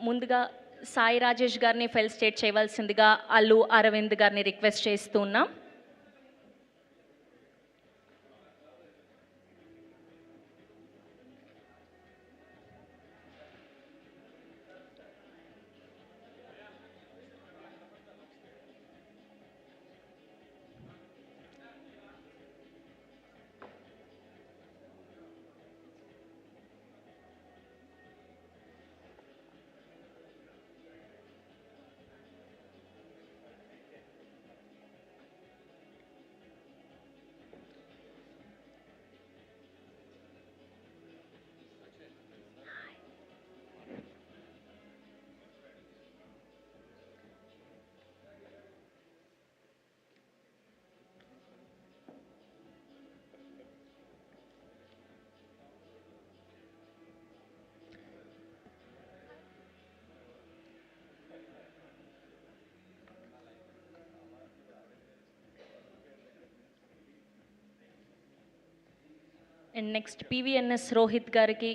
ముందుగా సాయి రాజేష్ గారిని ఫెలిసిటేట్ చేయవలసిందిగా అల్లు అరవింద్ గారిని రిక్వెస్ట్ చేస్తున్నాం. అండ్ నెక్స్ట్ పివిఎన్ఎస్ రోహిత్ గారికి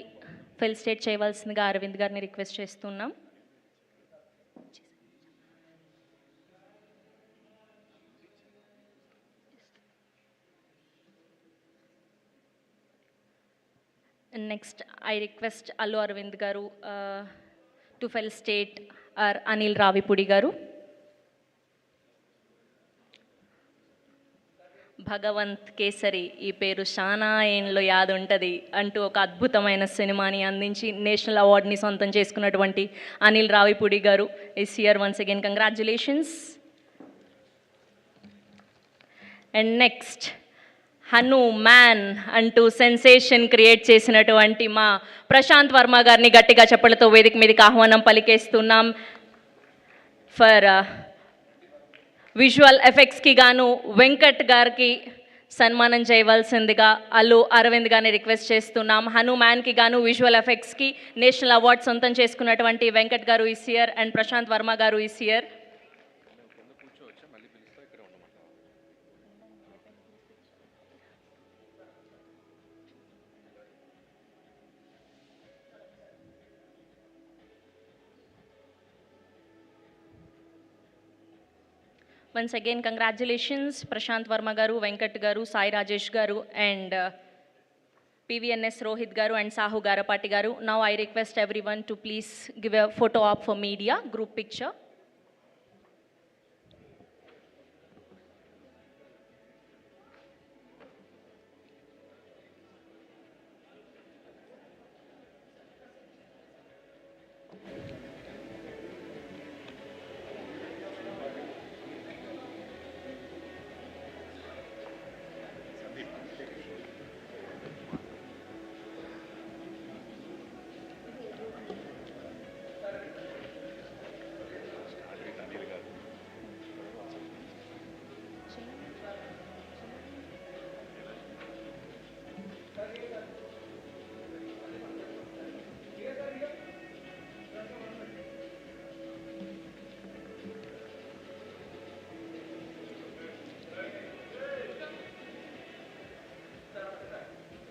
ఫెలిసిటేట్ చేయవలసిందిగా అరవింద్ గారిని రిక్వెస్ట్ చేస్తున్నాం. Next I request Allu Aravind garu to felicitate our Anil Ravipudi garu. Bhagavanth kesari ఈ పేరు చాలా ఏండ్లో యాద్ ఉంటుంది అంటూ ఒక అద్భుతమైన సినిమాని అందించి నేషనల్ అవార్డుని సొంతం చేసుకున్నటువంటి అనిల్ రావిపూడి గారు is here once again. Congratulations. And next Hanu man అంటూ సెన్సేషన్ క్రియేట్ చేసినటువంటి మా ప్రశాంత్ వర్మ గారిని గట్టిగా చప్పలతో వేదిక మీదకి ఆహ్వానం పలికేస్తున్నాం. ఫర్ విజువల్ ఎఫెక్ట్స్కి గాను వెంకట్ గారికి సన్మానం చేయవలసిందిగా అల్లు అరవింద్ గారిని రిక్వెస్ట్ చేస్తున్నాం. హనుమాన్కి గాను విజువల్ ఎఫెక్ట్స్కి నేషనల్ అవార్డ్ సొంతం చేసుకున్నటువంటి Venkat garu is here and Prasanth Varma garu is here. Once again, congratulations, Prashant Verma garu, Venkat garu, Sai Rajesh garu, and PVNS Rohit garu and Sahu Garapati garu. Now I request everyone to please give a photo op for media, group picture.